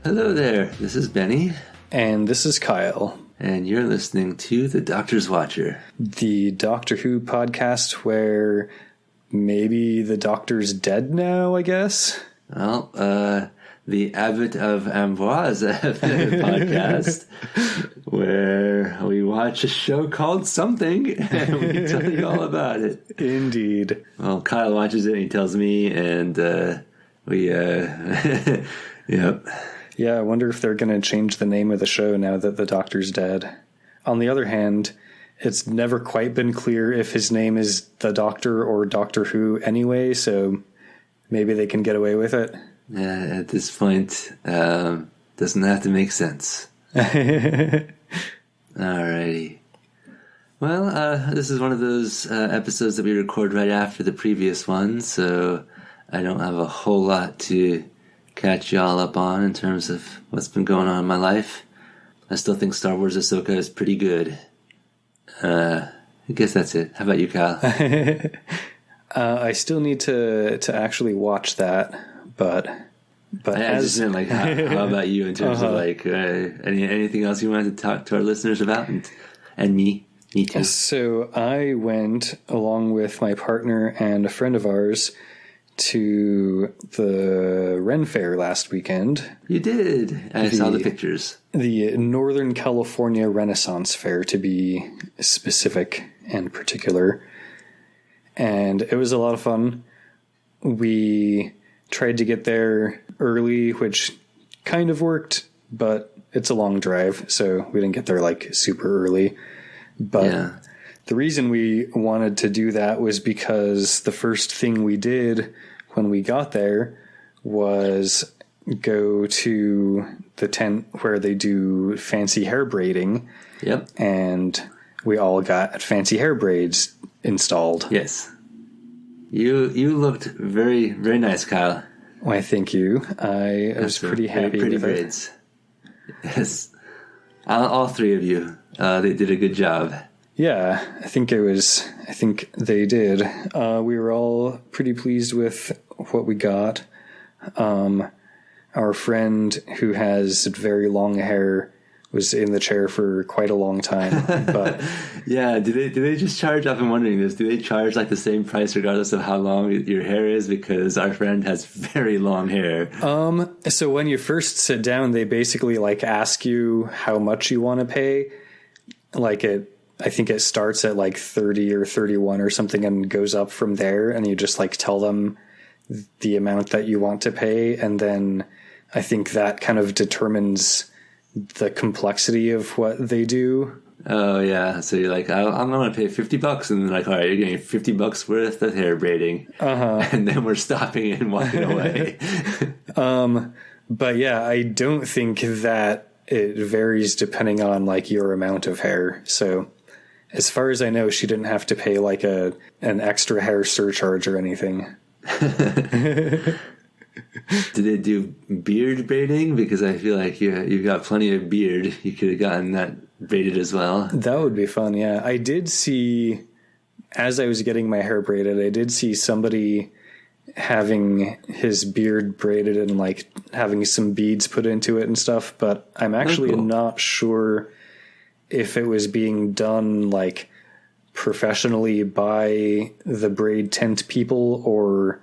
Hello there, this is Benny. And this is Kyle. And you're listening to The Doctor's Watcher. The Doctor Who podcast where maybe the Doctor's dead now, I guess? Well, the Abbot of Amboise podcast, where we watch a show called Something, and we tell you all about it. Indeed. Well, Kyle watches it and he tells me, and we, yep. Yeah, I wonder if they're going to change the name of the show now that the Doctor's dead. On the other hand, it's never quite been clear if his name is The Doctor or Doctor Who anyway, so maybe they can get away with it. At this point, doesn't have to make sense. Alrighty. Well, this is one of those episodes that we record right after the previous one, so I don't have a whole lot to catch y'all up on in terms of what's been going on in my life. I still think Star Wars Ahsoka is pretty good. I guess that's it. How about you, Kyle? I still need to actually watch that, but I just meant, like, how about you in terms of like anything else you wanted to talk to our listeners about, and me too. So I went along with my partner and a friend of ours to the Ren Fair last weekend. You did. I saw the pictures. The Northern California Renaissance Fair, to be specific and particular. And it was a lot of fun. We tried to get there early, which kind of worked, but it's a long drive, so we didn't get there like super early. But yeah. The reason we wanted to do that was because the first thing we did when we got there was go to the tent where they do fancy hair braiding. Yep. And we all got fancy hair braids installed. Yes. You looked very, very nice, Kyle. Why, thank you. I was pretty happy pretty with braids. It. Yes. All three of you. They did a good job. Yeah, I think they did. We were all pretty pleased with what we got. Our friend who has very long hair was in the chair for quite a long time. But yeah, do they just charge? I've been wondering this. Do they charge like the same price regardless of how long your hair is? Because our friend has very long hair. So when you first sit down, they basically like ask you how much you want to pay. I think it starts at like 30 or 31 or something and goes up from there, and you just like tell them the amount that you want to pay, and then I think that kind of determines the complexity of what they do. Oh yeah, so you're like, I'm going to pay $50, and they're like, all right, you're getting $50 worth of hair braiding, and then we're stopping and walking away. But yeah, I don't think that it varies depending on like your amount of hair. So as far as I know, she didn't have to pay like an extra hair surcharge or anything. Did they do beard braiding? Because I feel like you've got plenty of beard. You could have gotten that braided as well. That would be fun, yeah. I did see, as I was getting my hair braided, I did see somebody having his beard braided and like having some beads put into it and stuff, but I'm actually not sure if it was being done like professionally by the braid tent people or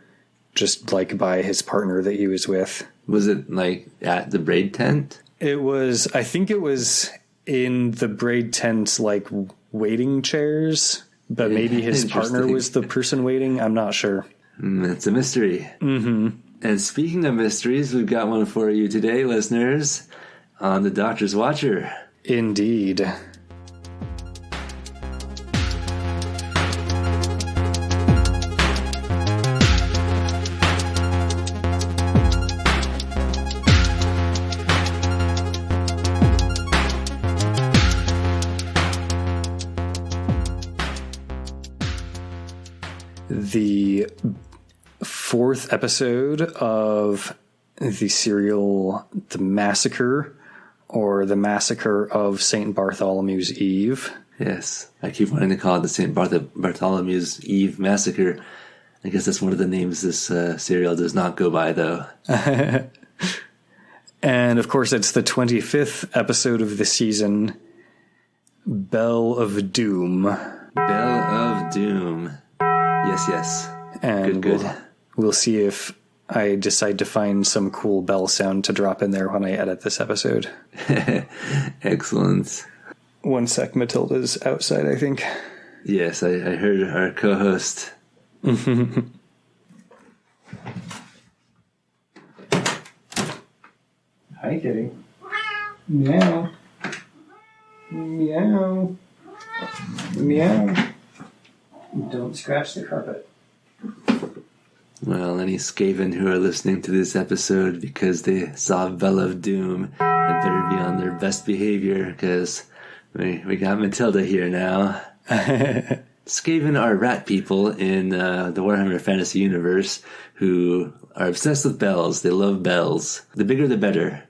just like by his partner that he was with. Was it like at the braid tent? I think it was in the braid tent, like waiting chairs, but maybe his partner was the person waiting. I'm not sure. It's a mystery. Mm-hmm. And speaking of mysteries, we've got one for you today, listeners, on The Doctor's Watcher. Indeed. The fourth episode of the serial The Massacre, or The Massacre of St. Bartholomew's Eve. Yes, I keep wanting to call it the St. Bartholomew's Eve Massacre. I guess that's one of the names this serial does not go by, though. And of course, it's the 25th episode of the season, Bell of Doom. Bell of Doom. Yes. And good. We'll see if I decide to find some cool bell sound to drop in there when I edit this episode. Excellent. One sec, Matilda's outside, I think. Yes, I heard our co-host. Hi, kitty. Meow. Meow. Meow. Don't scratch the carpet. Well, any Skaven who are listening to this episode because they saw Bell of Doom had better be on their best behavior, because we got Matilda here now. Skaven are rat people in the Warhammer Fantasy universe who are obsessed with bells. They love bells. The bigger the better.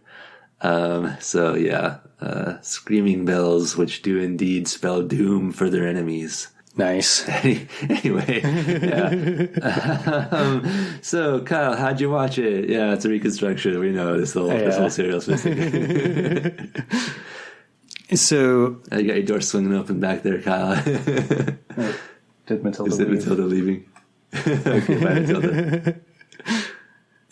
Screaming bells, which do indeed spell doom for their enemies. Nice. Anyway, yeah. So, Kyle, how'd you watch it? Yeah, it's a reconstruction. We know this whole serial's missing. So, you got your door swinging open back there, Kyle. Did Matilda Is it leave? Matilda leaving? Okay, bye, Matilda.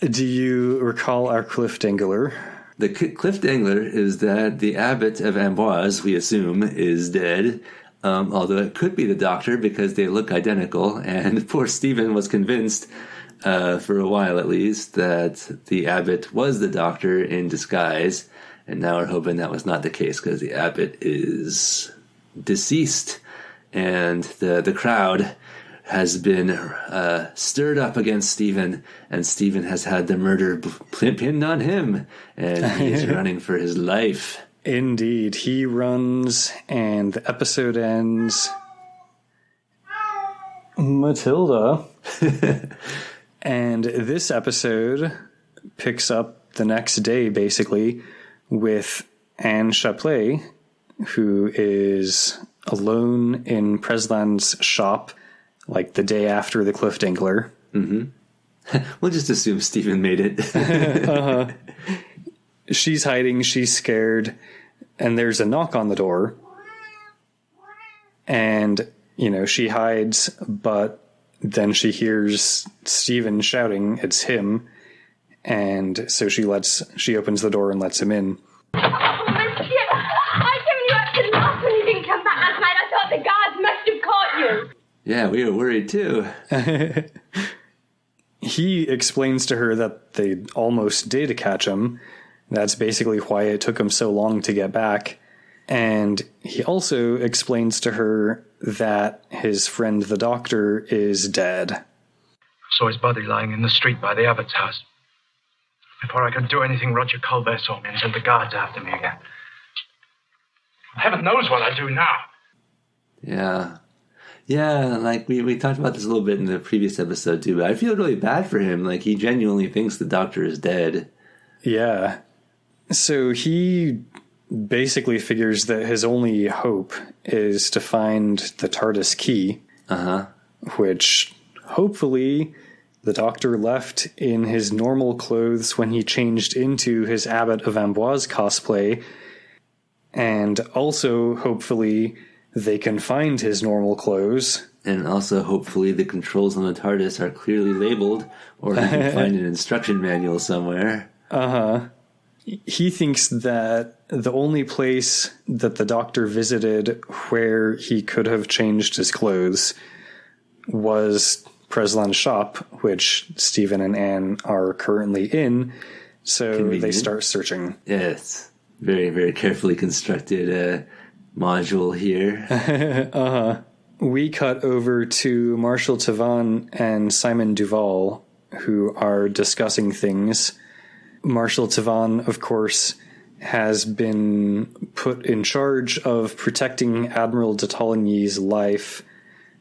Do you recall our Cliff Dangler? The Cliff Dangler is that the abbot of Amboise, we assume, is dead. Although it could be the doctor because they look identical, and poor Stephen was convinced, for a while at least, that the abbot was the doctor in disguise, and now we're hoping that was not the case because the abbot is deceased, and the crowd has been stirred up against Stephen, and Stephen has had the murder pinned on him, and he is running for his life. Indeed, he runs, and the episode ends. Matilda. And this episode picks up the next day, basically, with Anne Chaplet, who is alone in Presland's shop, like the day after the Cliff Dangler. Mm-hmm. We'll just assume Stephen made it. She's hiding, she's scared, and there's a knock on the door. And, she hides, but then she hears Stephen shouting, it's him. And so she opens the door and lets him in. Oh, monsieur, I given you up to the lost when you didn't come back last night. I thought the guards must have caught you. Yeah, we were worried too. He explains to her that they almost did catch him. That's basically why it took him so long to get back. And he also explains to her that his friend the doctor is dead. Saw his body lying in the street by the abbot's house. Before I could do anything, Roger Colbert saw me and sent the guards after me again. Heaven knows what I do now. Yeah. Yeah, like we talked about this a little bit in the previous episode too, but I feel really bad for him. Like, he genuinely thinks the doctor is dead. Yeah. So he basically figures that his only hope is to find the TARDIS key. Which hopefully the doctor left in his normal clothes when he changed into his Abbot of Amboise cosplay. And also, hopefully, they can find his normal clothes. And also, hopefully, the controls on the TARDIS are clearly labeled, or he can find an instruction manual somewhere. He thinks that the only place that the doctor visited where he could have changed his clothes was Presland's shop, which Stephen and Anne are currently in. So Convenient. They start searching. Yes. Very, very carefully constructed module here. We cut over to Marshal Tavan and Simon Duval, who are discussing things. Marshal Tavan, of course, has been put in charge of protecting Admiral de Toligny's life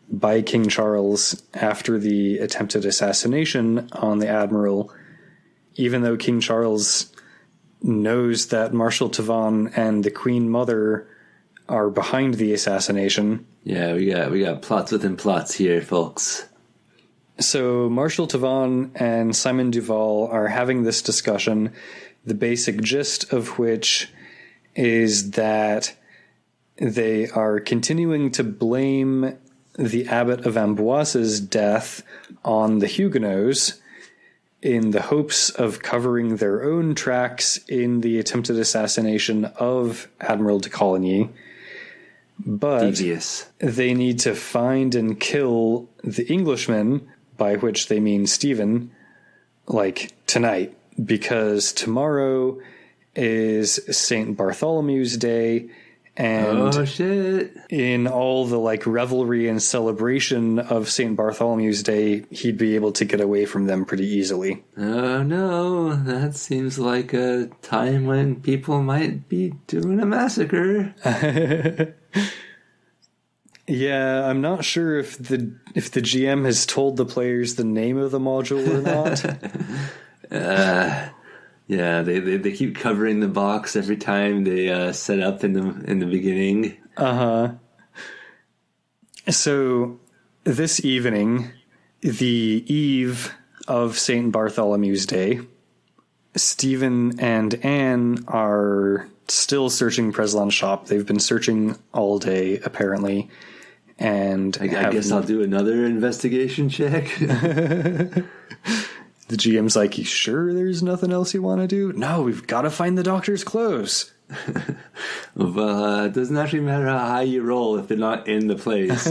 by King Charles after the attempted assassination on the Admiral, even though King Charles knows that Marshal Tavan and the Queen Mother are behind the assassination. Yeah, we got plots within plots here, folks. So Marshal Tavan and Simon Duval are having this discussion, The basic gist of which is that they are continuing to blame the Abbot of Amboise's death on the Huguenots in the hopes of covering their own tracks in the attempted assassination of Admiral de Coligny. But Devious. they need to find and kill the Englishman, by which they mean Stephen, like tonight, because tomorrow is St. Bartholomew's Day, and Oh, shit. in all the like revelry and celebration of St. Bartholomew's Day, he'd be able to get away from them pretty easily. Oh, no. That seems like a time when people might be doing a massacre. Yeah, I'm not sure if the GM has told the players the name of the module or not. Yeah, they keep covering the box every time they set up in the beginning. So this evening, the eve of St. Bartholomew's Day, Stephen and Anne are still searching Preslon's shop. They've been searching all day, apparently. And I guess I'll do another investigation check. The GM's like, you sure there's nothing else you want to do? No, we've got to find the doctor's clothes. Well, it doesn't actually matter how high you roll if they're not in the place.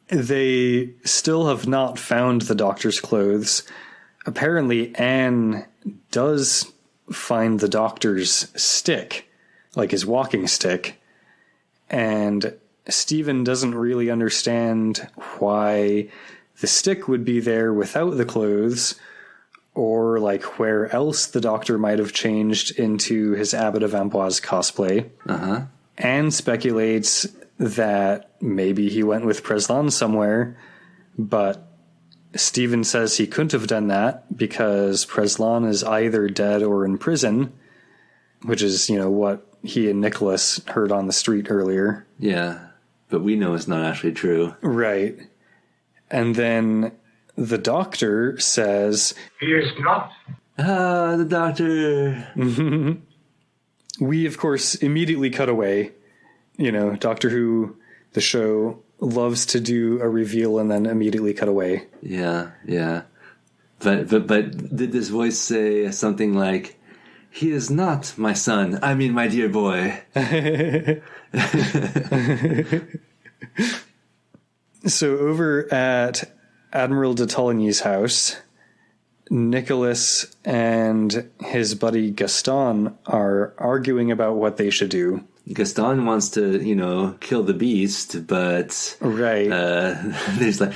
They still have not found the doctor's clothes. Apparently, Anne does find the doctor's stick, like his walking stick. And Stephen doesn't really understand why the stick would be there without the clothes, or like where else the doctor might have changed into his Abbot of Amboise cosplay. Anne speculates that maybe he went with Preslon somewhere, but Stephen says he couldn't have done that because Preslon is either dead or in prison, which is, you know, what he and Nicholas heard on the street earlier. Yeah, but we know it's not actually true. Right. And then the doctor says, He is not. Ah, the doctor. we, of course, immediately cut away. You know, Doctor Who, the show, loves to do a reveal and then immediately cut away. Yeah. But did this voice say something like, "He is not my son. I mean, my dear boy." So over at Admiral de Toligny's house, Nicholas and his buddy Gaston are arguing about what they should do. Gaston wants to, you know, kill the beast, but Right. there's like,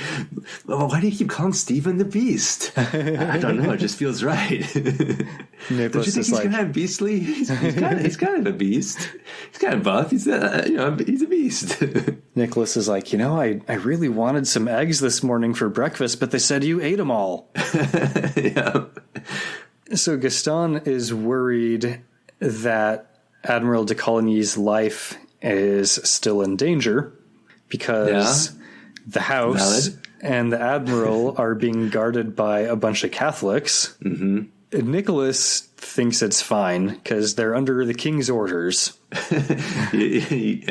well, why do you keep calling Stephen the Beast? I don't know. It just feels right. Don't you Nicholas think is he's like, kind of beastly? He's kind of a beast. He's kind of buff. He's he's a beast. Nicholas is like, you know, I really wanted some eggs this morning for breakfast, but they said you ate them all. Yeah. So Gaston is worried that Admiral de Coligny's life is still in danger because the house and the Admiral are being guarded by a bunch of Catholics. Mm-hmm. Nicholas thinks it's fine because they're under the king's orders. Good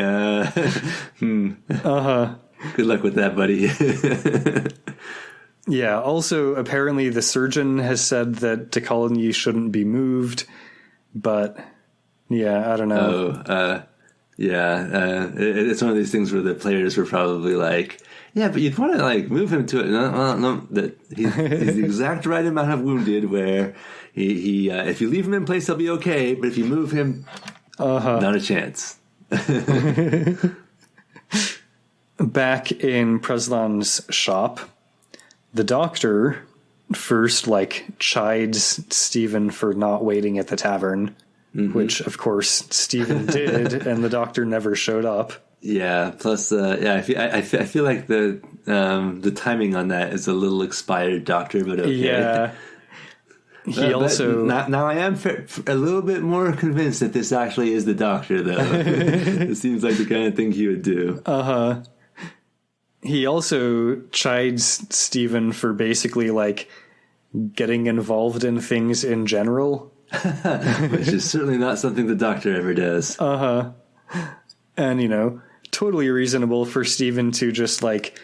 luck with that, buddy. Yeah, also, apparently the surgeon has said that de Coligny shouldn't be moved, but... yeah, I don't know. It's one of these things where the players were probably like, yeah, but you'd want to like move him to it. No, that he's the exact right amount of wounded where he if you leave him in place, he'll be okay. But if you move him, not a chance. Back in Preslon's shop, the doctor first chides Stephen for not waiting at the tavern. Mm-hmm. Which, of course, Stephen did, and the doctor never showed up. Yeah. Plus, I feel like the timing on that is a little expired, Doctor. But okay. Yeah. He also now I am a little bit more convinced that this actually is the Doctor, though. It seems like the kind of thing he would do. He also chides Stephen for basically getting involved in things in general. Which is certainly not something the Doctor ever does. And, you know, totally reasonable for Stephen to just, like,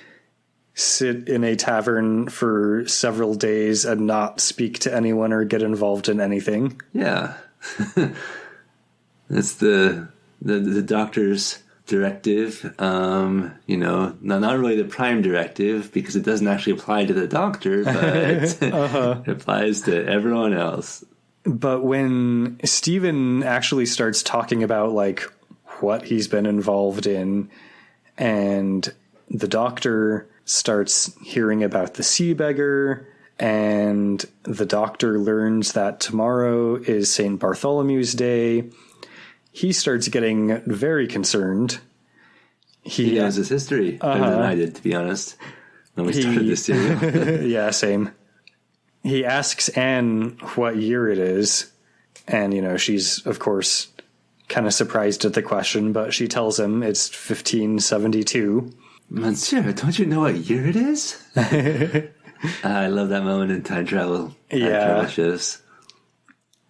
sit in a tavern for several days and not speak to anyone or get involved in anything. Yeah. It's the Doctor's directive, you know, not really the prime directive because it doesn't actually apply to the Doctor, but it applies to everyone else. But when Stephen actually starts talking about, like, what he's been involved in, and the Doctor starts hearing about the Sea Beggar, and the Doctor learns that tomorrow is St. Bartholomew's Day, he starts getting very concerned. He knows his history better than I did, to be honest, when we started this serial. Yeah, same. He asks Anne what year it is, and, you know, she's, of course, kind of surprised at the question, but she tells him it's 1572. Monsieur, don't you know what year it is? I love that moment in time travel. Yeah. Shows.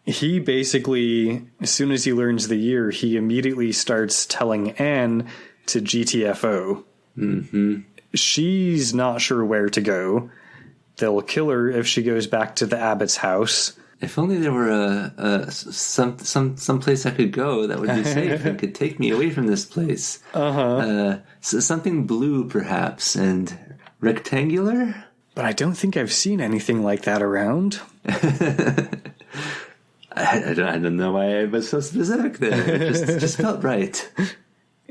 He basically, as soon as he learns the year, he immediately starts telling Anne to GTFO. Mm-hmm. She's not sure where to go. They'll kill her if she goes back to the abbot's house. If only there were some place I could go that would be safe and could take me away from this place. So something blue, perhaps, and rectangular. But I don't think I've seen anything like that around. I don't know why I was so specific there. It just felt right.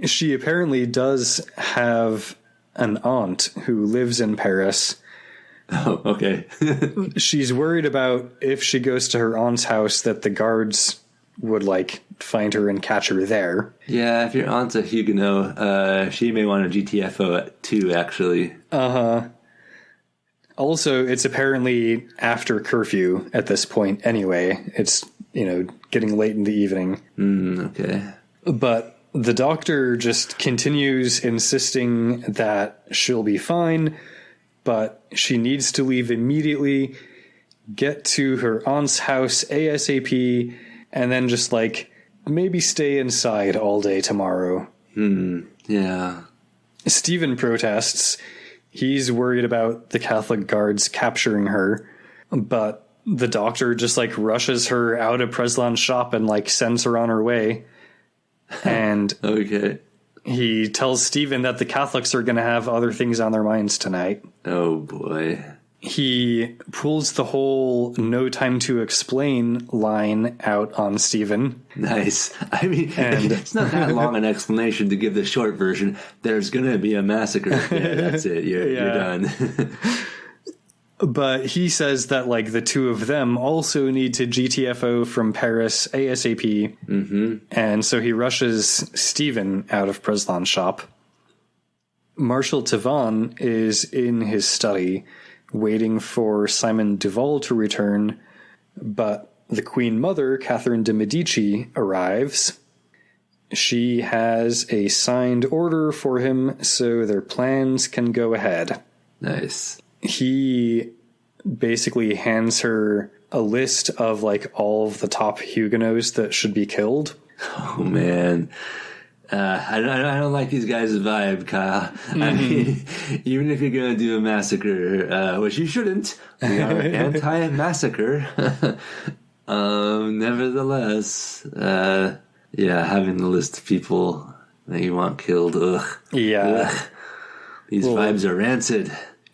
She apparently does have an aunt who lives in Paris. Oh, okay. She's worried about if she goes to her aunt's house that the guards would, like, find her and catch her there. Yeah, if your aunt's a Huguenot, she may want a GTFO too, actually. Also, it's apparently after curfew at this point anyway. It's, you know, getting late in the evening. Okay. But the Doctor just continues insisting that she'll be fine, but she needs to leave immediately, get to her aunt's house ASAP, and then just, like, maybe stay inside all day tomorrow. Yeah. Stephen protests. He's worried about the Catholic guards capturing her, but the Doctor just, like, rushes her out of Preslan's shop and, like, sends her on her way. And Okay. he tells Stephen that the Catholics are going to have other things on their minds tonight. Oh, boy. He pulls the whole "no time to explain" line out on Stephen. Nice. I mean, And- it's not that long an explanation to give the short version. There's going to be a massacre. Yeah, that's it. You're done. But he says that, like, the two of them also need to GTFO from Paris ASAP. And so he rushes Stephen out of Preslan's shop. Marshal Tavan is in his study, waiting for Simon Duval to return, but the Queen Mother, Catherine de' Medici, arrives. She has a signed order for him, so their plans can go ahead. Nice. He basically hands her a list of, like, all of the top Huguenots that should be killed. Oh, man. I don't like these guys' vibe, Kyle. I mean, even if you're going to do a massacre, which you shouldn't, we are anti-massacre. Nevertheless, having the list of people that you want killed, ugh. Yeah. Ugh. These vibes are rancid.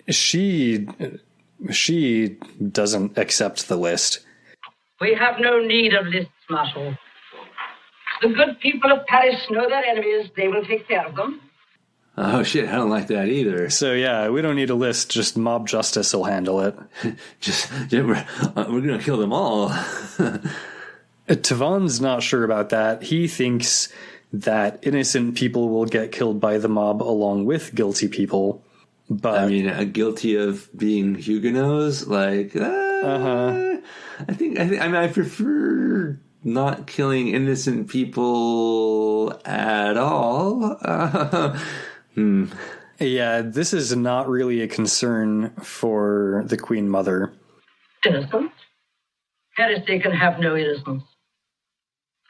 She doesn't accept the list. We have no need of lists, Marshal. The good people of Paris know their enemies. They will take care of them. Oh, shit, I don't like that either. So, yeah, we don't need a list. Just mob justice will handle it. We're going to kill them all. Tavan's not sure about that. He thinks that innocent people will get killed by the mob along with guilty people. But I mean, guilty of being Huguenots, like, I prefer not killing innocent people at all. yeah, this is not really a concern for the Queen Mother. Innocent? Heresy can have no innocence.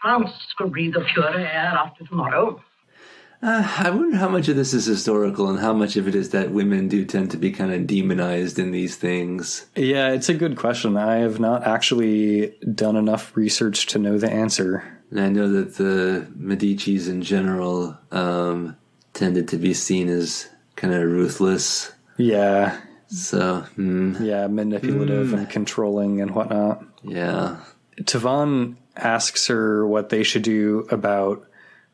France will breathe the pure air after tomorrow. I wonder how much of this is historical and how much of it is that women do tend to be kind of demonized in these things. Yeah, it's a good question. I have not actually done enough research to know the answer. And I know that the Medicis in general tended to be seen as kind of ruthless. Yeah. So, Yeah, manipulative and controlling and whatnot. Yeah. Tavan asks her what they should do about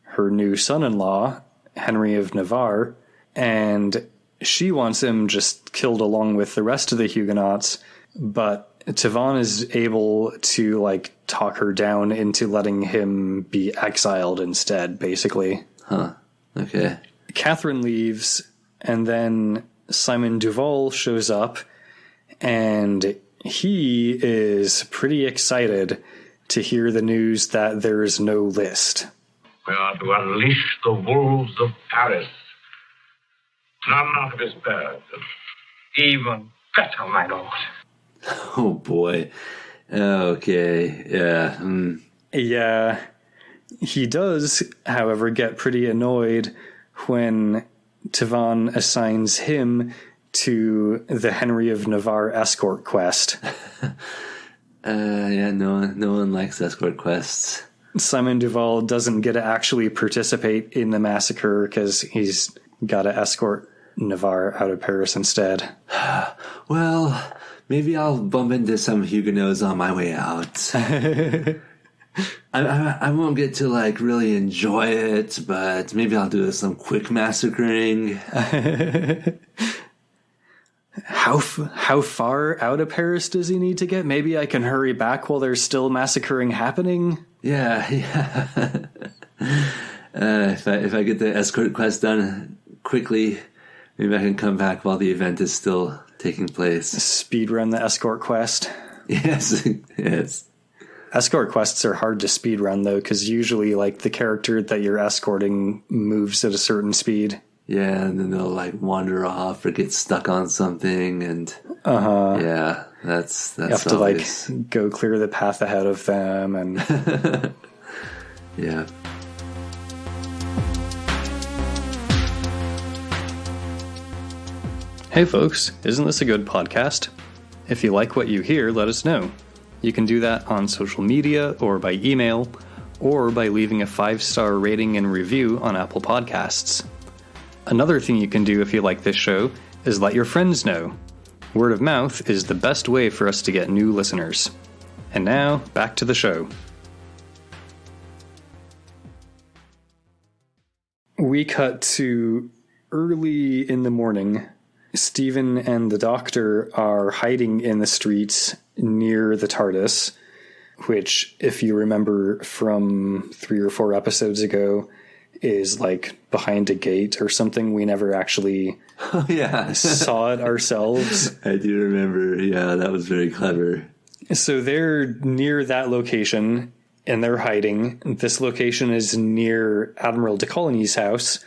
her new son-in-law, Henry of Navarre, and she wants him just killed along with the rest of the Huguenots, but Tavan is able to, like, talk her down into letting him be exiled instead, basically. Huh. Okay. Catherine leaves, and then Simon Duval shows up, and he is pretty excited to hear the news that there is no list. We are to unleash the wolves of Paris. None out of his bird. Even better, my lord. Oh, boy. Okay. Yeah. Yeah. He does, however, get pretty annoyed when Tavan assigns him to the Henry of Navarre escort quest. Yeah, no one likes escort quests. Simon Duval doesn't get to actually participate in the massacre because he's got to escort Navarre out of Paris instead. Well, maybe I'll bump into some Huguenots on my way out. I won't get to, like, really enjoy it, but maybe I'll do some quick massacring. How far out of Paris does he need to get? Maybe I can hurry back while there's still massacring happening? Yeah. If I get the escort quest done quickly, maybe I can come back while the event is still taking place. Speedrun the escort quest. Yes. Escort quests are hard to speedrun, though, because usually, like, the character that you're escorting moves at a certain speed. Yeah, and then they'll, like, wander off or get stuck on something, and yeah, that's you have to always... like go clear the path ahead of them, and yeah. Hey folks, isn't this a good podcast? If you like what you hear, let us know. You can do that on social media or by email, or by leaving a 5-star rating and review on Apple Podcasts. Another thing you can do if you like this show is let your friends know. Word of mouth is the best way for us to get new listeners. And now, back to the show. We cut to early in the morning. Stephen and the doctor are hiding in the streets near the TARDIS, which, if you remember from 3 or 4 episodes ago, is like behind a gate or something. We never actually saw it ourselves. I do remember. Yeah, that was very clever. So they're near that location and they're hiding. This location is near Admiral de Coligny's house,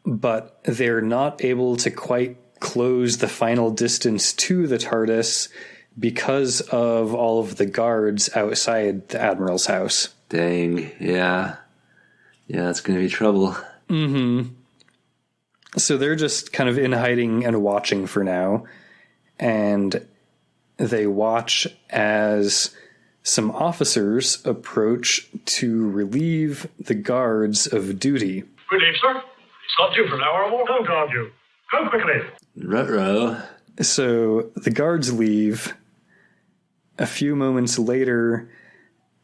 but they're not able to quite close the final distance to the TARDIS because of all of the guards outside the Admiral's house. Dang, yeah. Yeah, it's going to be trouble. Mm-hmm. So they're just kind of in hiding and watching for now. And they watch as some officers approach to relieve the guards of duty. Relief, sir? It's not due for an hour or more. Don't guard you. Come quickly. Ruh-roh. So the guards leave. A few moments later,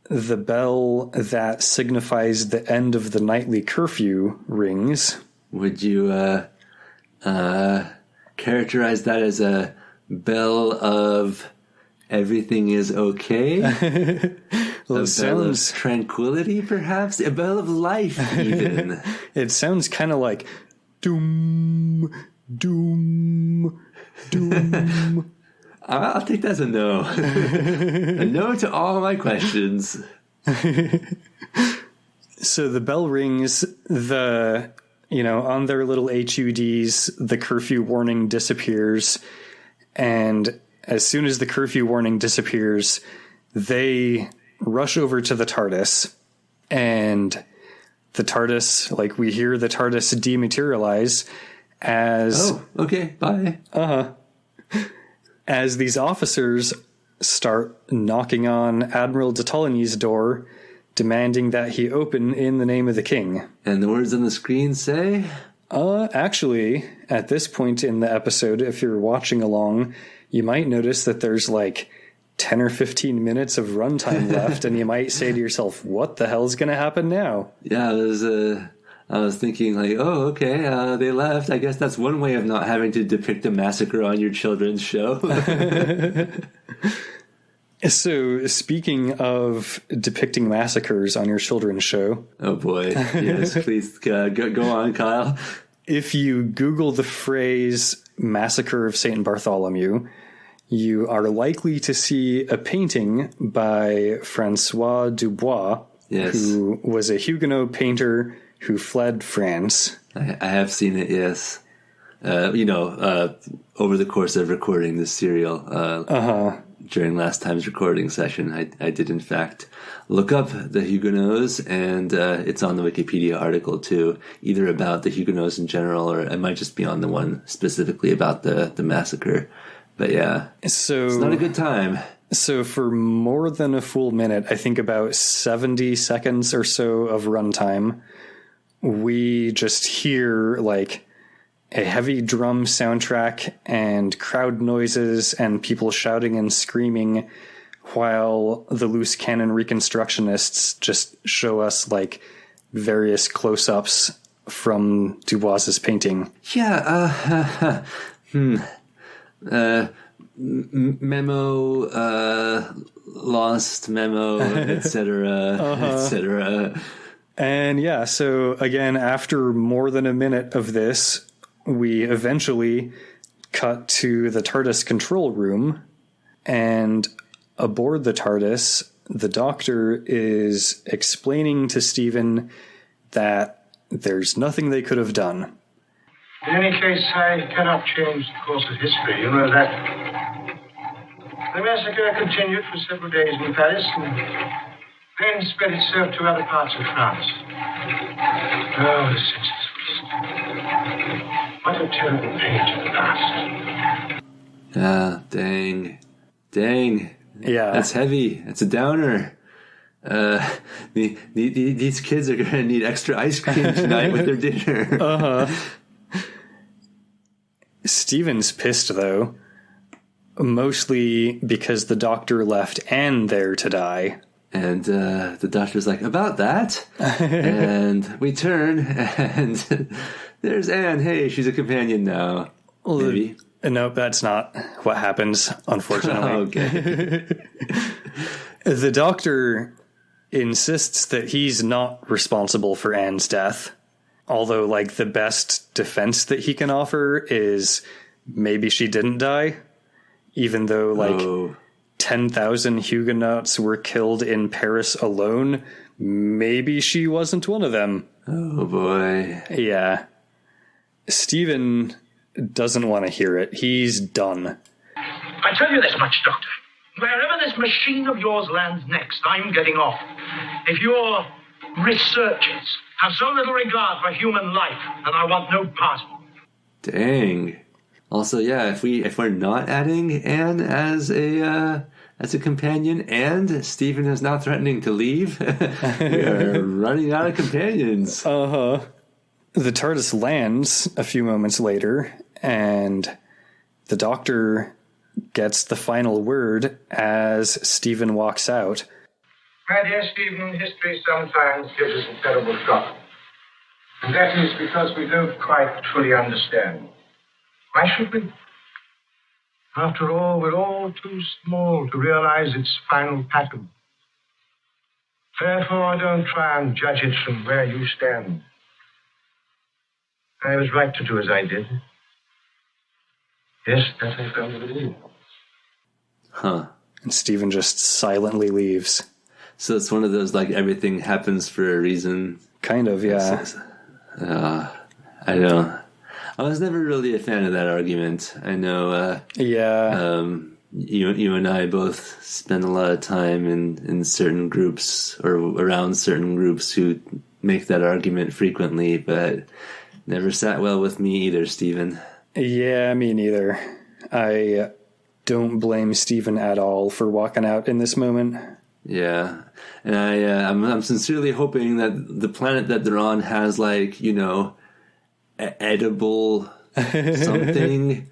the bell that signifies the end of the nightly curfew rings. Would you characterize that as a bell of everything is okay? Well, a bell of tranquility, perhaps? A bell of life, even. It sounds kind of like doom, doom, doom. I'll take that as a no. A no to all my questions. So the bell rings, on their little HUDs, the curfew warning disappears, and as soon as the curfew warning disappears, they rush over to the TARDIS, and the TARDIS, like, we hear the TARDIS dematerialize as... Oh, okay, bye. As these officers start knocking on Admiral de Toligny's door, demanding that he open in the name of the king. And the words on the screen say... Actually, at this point in the episode, if you're watching along, you might notice that there's like 10 or 15 minutes of runtime left, and you might say to yourself, what the hell's going to happen now? Yeah, I was thinking like, oh, okay, they left. I guess that's one way of not having to depict a massacre on your children's show. So, speaking of depicting massacres on your children's show... Oh boy, yes, please go on, Kyle. If you Google the phrase Massacre of St. Bartholomew, you are likely to see a painting by Francois Dubois, yes, who was a Huguenot painter who fled France. I have seen it, yes. Over the course of recording this serial, during last time's recording session, I did in fact look up the Huguenots, and it's on the Wikipedia article too, either about the Huguenots in general, or it might just be on the one specifically about the massacre. But yeah, so it's not a good time. So for more than a full minute, I think about 70 seconds or so of runtime, we just hear like a heavy drum soundtrack and crowd noises and people shouting and screaming, while the loose cannon reconstructions just show us like various close-ups from Dubois's painting. Yeah, memo, lost memo, etc., etc. And yeah, so again, after more than a minute of this, we eventually cut to the TARDIS control room, and aboard the TARDIS, the Doctor is explaining to Stephen that there's nothing they could have done. In any case, I cannot change the course of history. You know that. The massacre continued for several days in Paris, and then spread itself to other parts of France. Oh, the senseless waste. What a terrible page of the past. Ah, dang. Yeah. That's heavy. It's a downer. These kids are going to need extra ice cream tonight with their dinner. Steven's pissed, though. Mostly because the Doctor left Anne there to die. And the Doctor's like, about that? And we turn, and there's Anne. Hey, she's a companion now. Well, maybe. Nope, that's not what happens, unfortunately. Okay. The Doctor insists that he's not responsible for Anne's death. Although, like, the best defense that he can offer is maybe she didn't die. Even though, like, 10,000 Huguenots were killed in Paris alone, maybe she wasn't one of them. Oh, boy. Yeah. Stephen doesn't want to hear it. He's done. I tell you this much, Doctor. Wherever this machine of yours lands next, I'm getting off. If your researchers have so little regard for human life, then I want no part of it. Dang. Also, yeah, if we're not adding Anne as a companion, and Stephen is not threatening to leave, we are running out of companions. The TARDIS lands a few moments later, and the Doctor gets the final word as Stephen walks out. My dear Stephen, history sometimes gives us a terrible shock. And that is because we don't quite fully understand. Why should we? After all, we're all too small to realize its final pattern. Therefore, don't try and judge it from where you stand. I was right to do as I did. Yes, that I firmly believe. Huh. And Stephen just silently leaves. So it's one of those, like, everything happens for a reason. Kind of, yeah. I don't. I was never really a fan of that argument. I know. you and I both spend a lot of time in certain groups or around certain groups who make that argument frequently, but never sat well with me either, Stephen. Yeah, me neither. I don't blame Stephen at all for walking out in this moment. Yeah, and I'm sincerely hoping that the planet that they're on has, like, you know, edible something,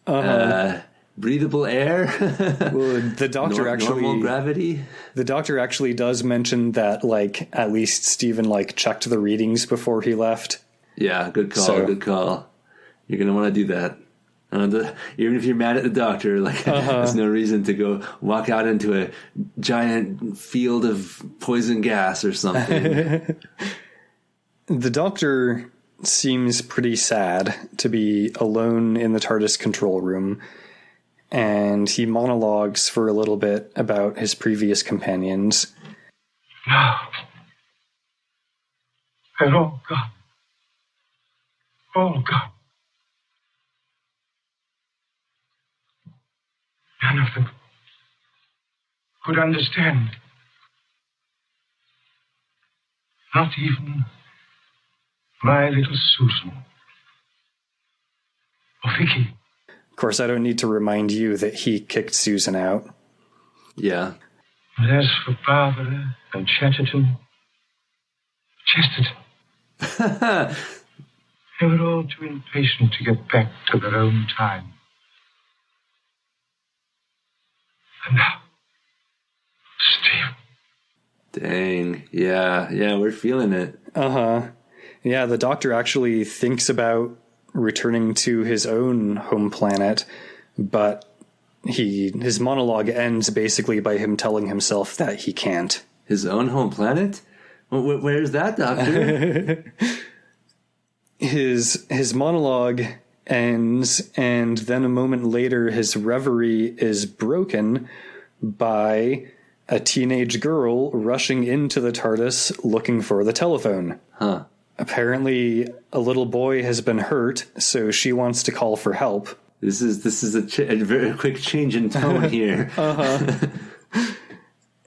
breathable air. Well, the doctor normal gravity. The doctor actually does mention that, like, at least Stephen, like, checked the readings before he left. Yeah, good call. Good call. You're gonna want to do that. Even if you're mad at the doctor, like, there's no reason to go walk out into a giant field of poison gas or something. The doctor seems pretty sad to be alone in the TARDIS control room, and he monologues for a little bit about his previous companions. No. They're all gone. All gone. None of them could understand. Not even my little Susan. Or Vicky. Of course, I don't need to remind you that he kicked Susan out. Yeah. But as for Barbara and Chesterton, they were all too impatient to get back to their own time. And now, Steve. Dang. Yeah, we're feeling it. Yeah, the doctor actually thinks about returning to his own home planet, but his monologue ends basically by him telling himself that he can't. His own home planet? Where's that, doctor? His monologue ends, and then a moment later his reverie is broken by a teenage girl rushing into the TARDIS looking for the telephone. Huh. Apparently a little boy has been hurt, so she wants to call for help. This is a very quick change in tone here.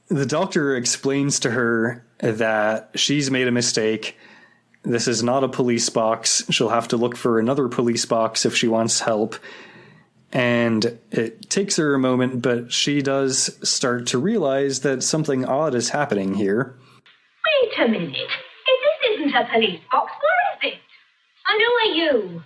The doctor explains to her that she's made a mistake. This is not a police box. She'll have to look for another police box if she wants help. And it takes her a moment, but she does start to realize that something odd is happening here. Wait a minute. If this isn't a police box, what is it? And who are you?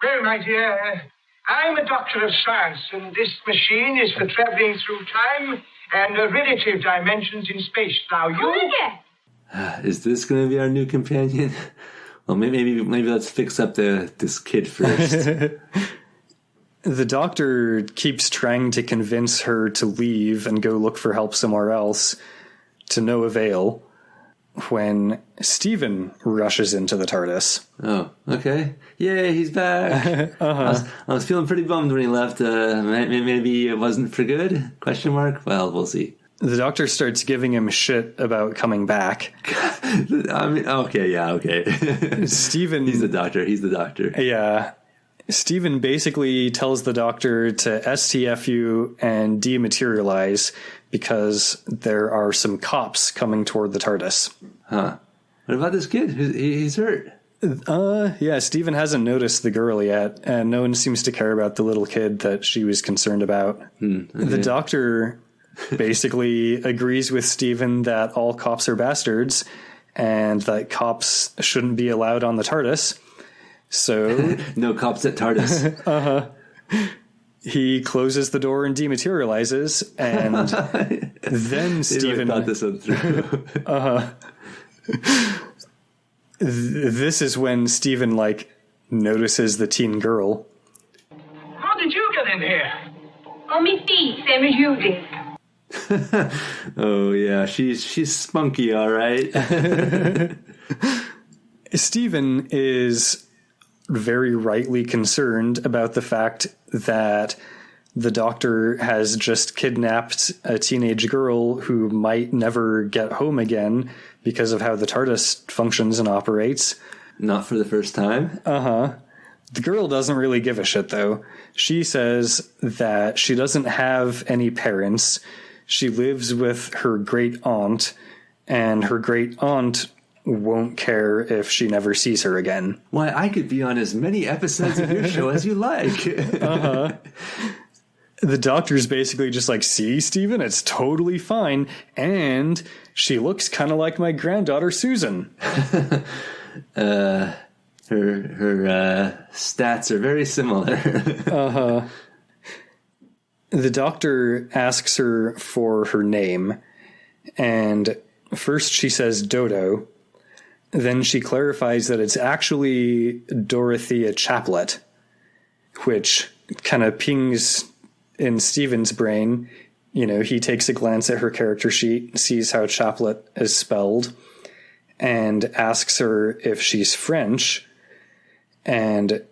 Well, my dear, I'm a doctor of science, and this machine is for traveling through time and relative dimensions in space. Now, you... Come again. Is this going to be our new companion? Well, maybe let's fix up this kid first. The doctor keeps trying to convince her to leave and go look for help somewhere else, to no avail, when Stephen rushes into the TARDIS. Oh, okay. Yay, he's back. I was feeling pretty bummed when he left. Maybe it wasn't for good? Question mark? Well, we'll see. The doctor starts giving him shit about coming back. I mean, okay. Stephen... He's the doctor. Yeah. Stephen basically tells the doctor to STFU and dematerialize because there are some cops coming toward the TARDIS. Huh. What about this kid? He's hurt. Yeah, Stephen hasn't noticed the girl yet, and no one seems to care about the little kid that she was concerned about. Okay. The doctor basically agrees with Stephen that all cops are bastards and that cops shouldn't be allowed on the TARDIS. So no cops at TARDIS. He closes the door and dematerializes, and then Stephen thought this one through. This is when Stephen notices the teen girl. How did you get in here? On me feet, same as you did. Oh yeah, she's spunky, all right. Stephen is very rightly concerned about the fact that the doctor has just kidnapped a teenage girl who might never get home again because of how the TARDIS functions and operates. Not for the first time. The girl doesn't really give a shit, though. She says that she doesn't have any parents. She lives with her great aunt, and her great aunt won't care if she never sees her again. Why, I could be on as many episodes of your show as you like. The doctor's basically just like, see, Steven, it's totally fine. And she looks kind of like my granddaughter, Susan. Her stats are very similar. The doctor asks her for her name, and first she says Dodo. Then she clarifies that it's actually Dorothea Chaplet, which kind of pings in Steven's brain. You know, he takes a glance at her character sheet, sees how Chaplet is spelled, and asks her if she's French. And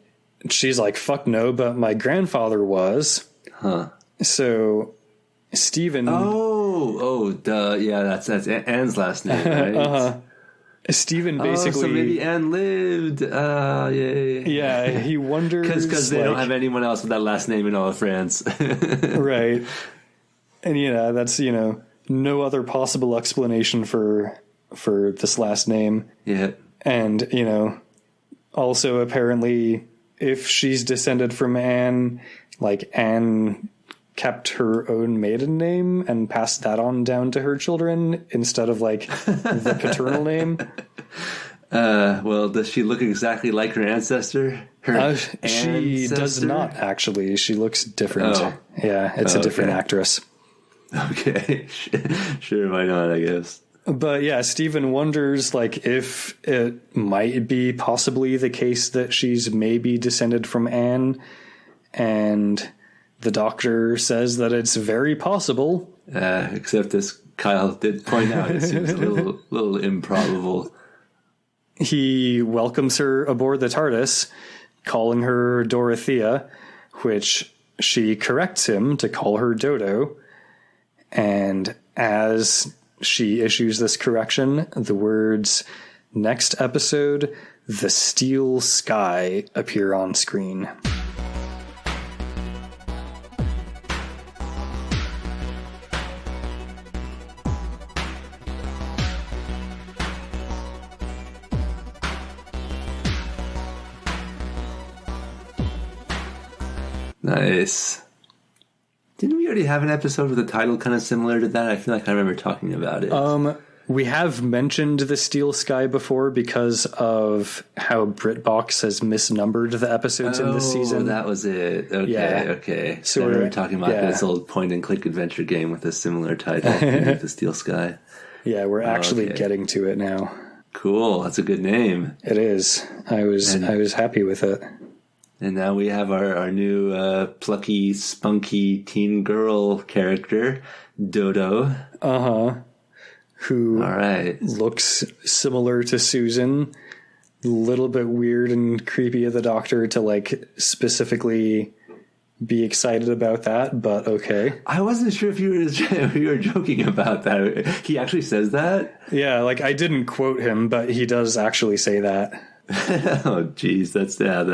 she's like, fuck no, but my grandfather was. Huh. So Steven... Duh. Yeah, that's Anne's last name, right? Steven basically... so maybe Anne lived. Yeah, he wonders... Because they don't have anyone else with that last name in all of France. Right. And, that's, no other possible explanation for this last name. Yeah. And, also apparently if she's descended from Anne, like Anne kept her own maiden name and passed that on down to her children instead of like the paternal name. Well, does she look exactly like her ancestor? She does not, actually. She looks different. Oh. Yeah, it's a different actress. Okay. Sure, why not, I guess. But yeah, Stephen wonders like if it might be possibly the case that she's maybe descended from Anne, and the doctor says that it's very possible. Except as Kyle did point out, it seems a little improbable. He welcomes her aboard the TARDIS, calling her Dorothea, which she corrects him to call her Dodo. And as she issues this correction, the words, "Next episode, the Steel Sky," appear on screen. Nice. Didn't we already have an episode with a title kind of similar to that? I feel like I remember talking about it. We have mentioned the Steel Sky before because of how BritBox has misnumbered the episodes in this season. That was it. Okay, Yeah. okay. So I we're remember talking about this old point-and-click adventure game with a similar title, The Steel Sky. Yeah, we're actually getting to it now. Cool. That's a good name. It is. I was happy with it. And now we have our new plucky, spunky teen girl character, Dodo. Who All right. looks similar to Susan. A little bit weird and creepy of the doctor to like specifically be excited about that, but okay. I wasn't sure if you were joking about that. He actually says that? Yeah, like I didn't quote him, but he does actually say that. Oh, geez, that's that.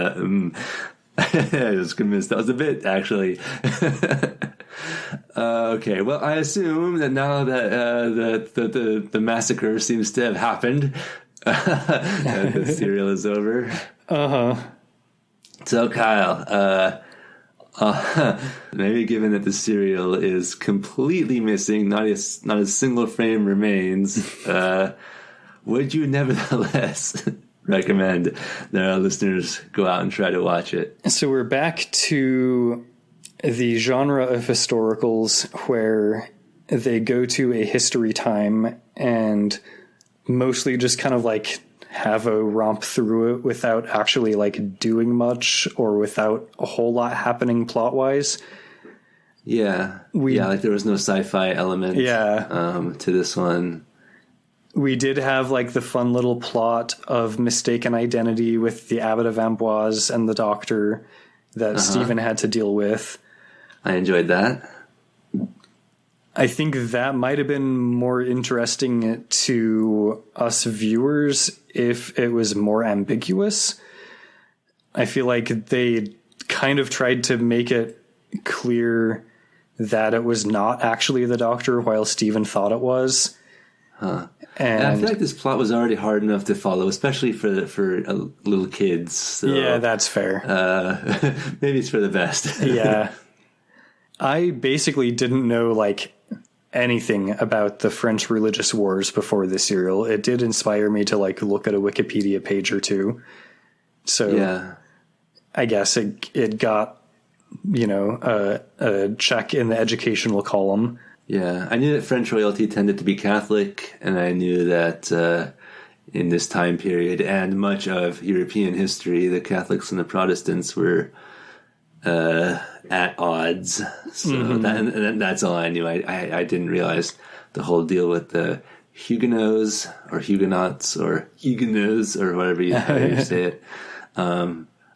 I was convinced that was a bit, actually. Okay, well, I assume that now that the massacre seems to have happened, that the serial is over. So, Kyle, maybe given that the serial is completely missing, not a single frame remains, would you nevertheless recommend that our listeners go out and try to watch it? So we're back to the genre of historicals where they go to a history time and mostly just kind of like have a romp through it without actually like doing much or without a whole lot happening plot wise. Yeah. Like there was no sci-fi element to this one. We did have like the fun little plot of mistaken identity with the Abbot of Amboise and the doctor that Stephen had to deal with. I enjoyed that. I think that might have been more interesting to us viewers if it was more ambiguous. I feel like they kind of tried to make it clear that it was not actually the Doctor, while Stephen thought it was. And I feel like this plot was already hard enough to follow, especially for little kids. So, yeah, that's fair. Maybe it's for the best. Yeah. I basically didn't know like anything about the French religious wars before this serial. It did inspire me to like look at a Wikipedia page or two. So Yeah. I guess it got, a check in the educational column. Yeah, I knew that French royalty tended to be Catholic, and I knew that in this time period and much of European history, the Catholics and the Protestants were at odds. So that's all I knew. I didn't realize the whole deal with the Huguenots or Huguenots or Huguenots or whatever you say it.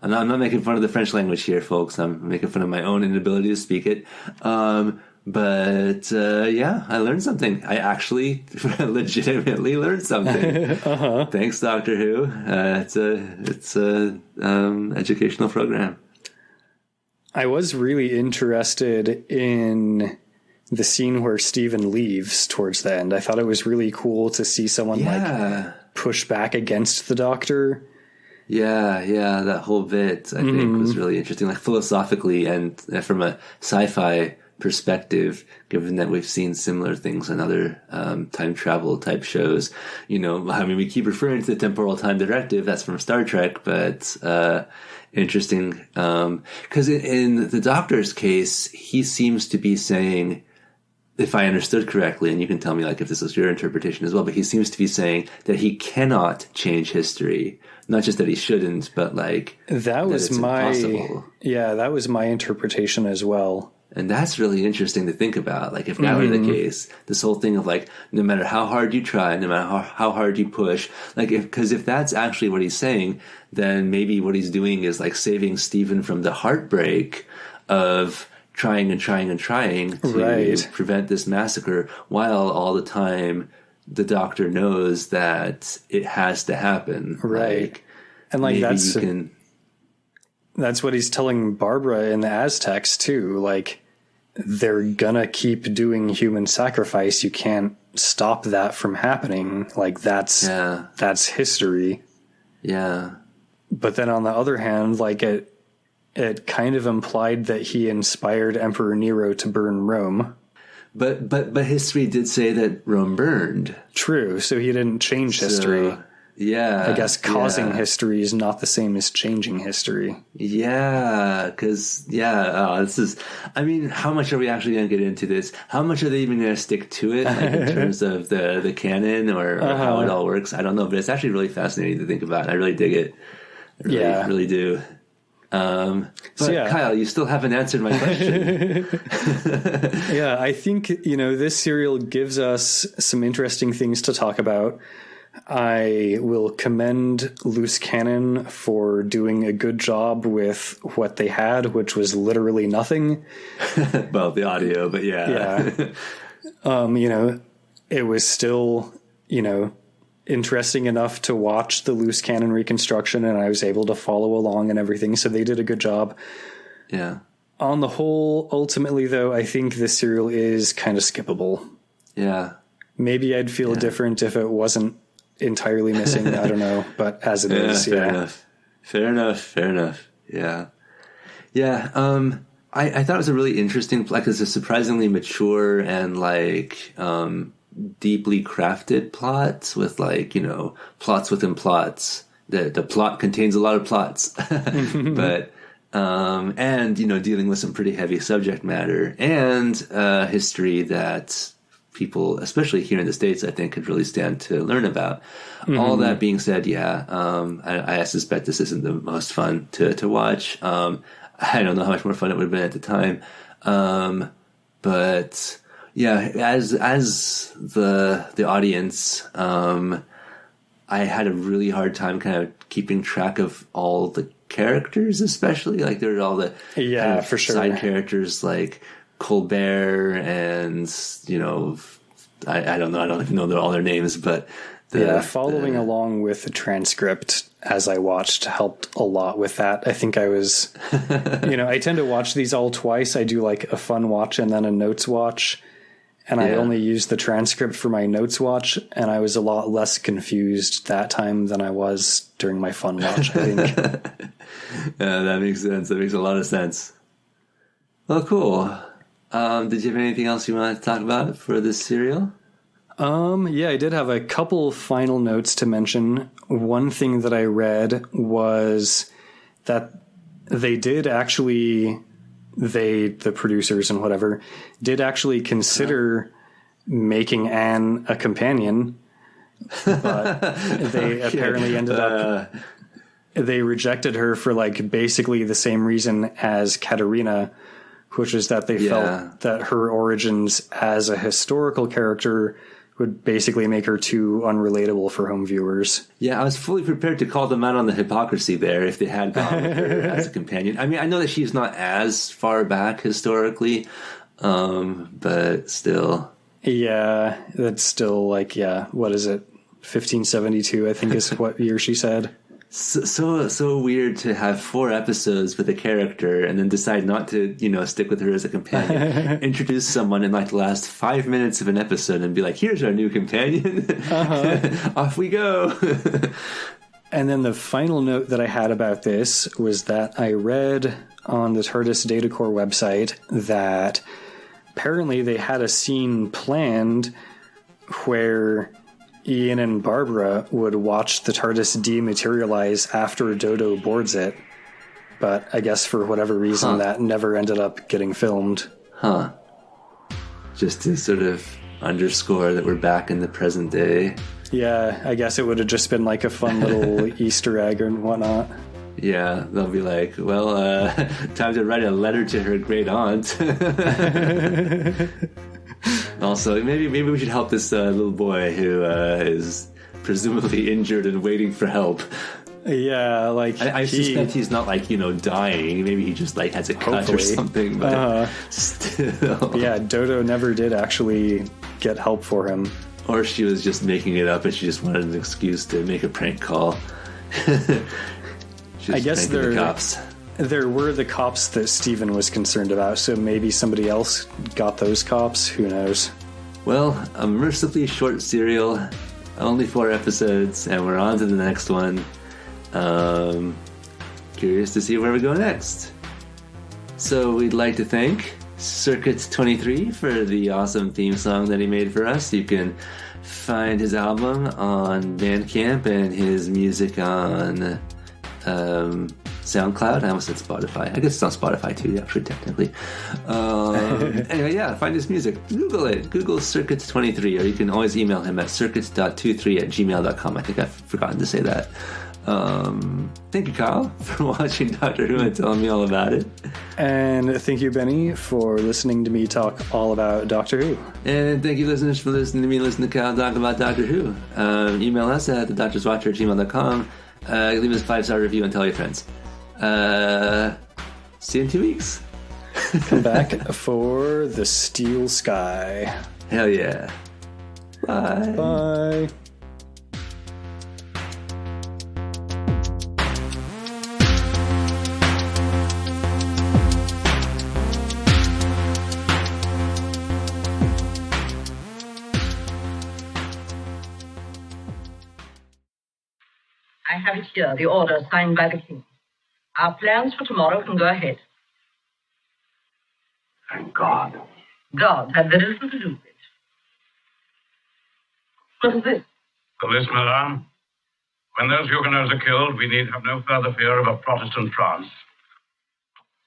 I'm not making fun of the French language here, folks. I'm making fun of my own inability to speak it. But I learned something. I actually legitimately learned something. Thanks, Doctor Who. It's a educational program. I was really interested in the scene where Stephen leaves towards the end. I thought it was really cool to see someone like push back against the Doctor. Yeah, that whole bit I think was really interesting, like philosophically and from a sci-fi perspective, given that we've seen similar things in other time travel type shows. We keep referring to the temporal time directive, that's from Star Trek, but interesting because in the Doctor's case, he seems to be saying, if I understood correctly, and you can tell me like if this is your interpretation as well, but he seems to be saying that he cannot change history. Not just that he shouldn't, but like that was impossible. That was my interpretation as well. And that's really interesting to think about. Like if that were the case, this whole thing of like, no matter how hard you try, no matter how hard you push, like because if that's actually what he's saying, then maybe what he's doing is like saving Stephen from the heartbreak of trying to prevent this massacre, while all the time the Doctor knows that it has to happen. Right. And like that's what he's telling Barbara in the Aztecs too. Like they're gonna keep doing human sacrifice. You can't stop that from happening. Like that's history. Yeah. But then on the other hand, like it kind of implied that he inspired Emperor Nero to burn Rome. But history did say that Rome burned. True. So he didn't change history. Yeah. I guess causing history is not the same as changing history. Yeah. Because, this is, how much are we actually going to get into this? How much are they even going to stick to it, like in terms of the canon or how it all works? I don't know, but it's actually really fascinating to think about. I really dig it. I really do. Kyle, you still haven't answered my question. Yeah, I think, this serial gives us some interesting things to talk about. I will commend Loose Cannon for doing a good job with what they had, which was literally nothing. Well, the audio, but yeah. It was still, interesting enough to watch the Loose Cannon reconstruction, and I was able to follow along and everything, so they did a good job. Yeah. On the whole, ultimately, though, I think this serial is kind of skippable. Yeah. Maybe I'd feel different if it wasn't entirely missing. I don't know, but as it is, Fair enough. Yeah. I thought it was a really interesting, like, it's a surprisingly mature and like deeply crafted plot with like, plots within plots. The plot contains a lot of plots, but and dealing with some pretty heavy subject matter and history that people, especially here in the States, I think could really stand to learn about. All that being said, I suspect this isn't the most fun to watch. I don't know how much more fun it would have been at the time. But yeah, as the audience, I had a really hard time kind of keeping track of all the characters, especially like there are all the kind of for sure side characters like Colbert and I don't know. I don't even know all their names, but following along with the transcript as I watched helped a lot with that. I think I was, I tend to watch these all twice. I do like a fun watch and then a notes watch. And I only used the transcript for my notes watch, and I was a lot less confused that time than I was during my fun watch, I think. That makes sense. That makes a lot of sense. Well, cool. Did you have anything else you wanted to talk about for this serial? Yeah, I did have a couple final notes to mention. One thing that I read was that they did actually... the producers and whatever, did actually consider making Anne a companion, but they apparently ended up, they rejected her for like basically the same reason as Katerina, which is that they felt that her origins as a historical character would basically make her too unrelatable for home viewers. Yeah, I was fully prepared to call them out on the hypocrisy there if they had gone with her as a companion. I mean, I know that she's not as far back historically, but still. Yeah, that's still like, what is it? 1572, I think is what year she said. So weird to have 4 episodes with a character and then decide not to, stick with her as a companion. Introduce someone in like the last 5 minutes of an episode and be like, here's our new companion. Off we go. And then the final note that I had about this was that I read on the TARDIS Data Core website that apparently they had a scene planned where Ian and Barbara would watch the TARDIS dematerialize after Dodo boards it, but I guess for whatever reason that never ended up getting filmed. Just to sort of underscore that we're back in the present day. Yeah, I guess it would have just been like a fun little Easter egg and whatnot. Yeah, they'll be like, well, time to write a letter to her great aunt. Also, maybe we should help this little boy who is presumably injured and waiting for help. Yeah, like I suspect he's not like dying. Maybe he just like has a cut or something. But still, yeah, Dodo never did actually get help for him. Or she was just making it up, and she just wanted an excuse to make a prank call. I guess the cops. There were the cops that Steven was concerned about, so maybe somebody else got those cops. Who knows? Well, a mercifully short serial, only 4 episodes, and we're on to the next one. Curious to see where we go next. So we'd like to thank Circuit23 for the awesome theme song that he made for us. You can find his album on Bandcamp and his music on SoundCloud. I almost said Spotify. I guess it's on Spotify too, actually, technically. Anyway, find his music. Google it. Google Circuits23, or you can always email him at circuits.23@gmail.com. I think I've forgotten to say that. Thank you, Kyle, for watching Doctor Who and telling me all about it. And thank you, Benny, for listening to me talk all about Doctor Who. And thank you, listeners, for listening to me listen to Kyle talk about Doctor Who. Email us at thedoctorswatcher@gmail.com. Leave us a 5-star review and tell your friends. See you in 2 weeks. Come back for the Steel Sky. Hell yeah. Bye. Bye. I have it here, the order signed by the king. Our plans for tomorrow can go ahead. Thank God. God had very little to do with it. What is this? The list, madame. When those Huguenots are killed, we need have no further fear of a Protestant France.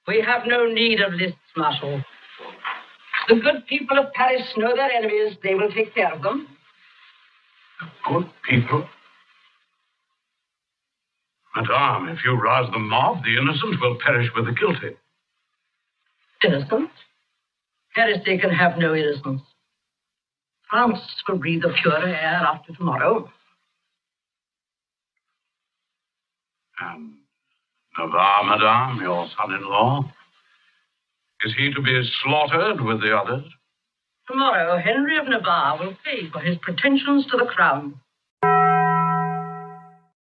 We have no need of lists, Marshal. The good people of Paris know their enemies. They will take care of them. The good people? Madame, if you rouse the mob, the innocent will perish with the guilty. Innocent? Heresy can have no innocence. France will breathe the purer air after tomorrow. And Navarre, madame, your son-in-law, is he to be slaughtered with the others? Tomorrow, Henry of Navarre will pay for his pretensions to the crown.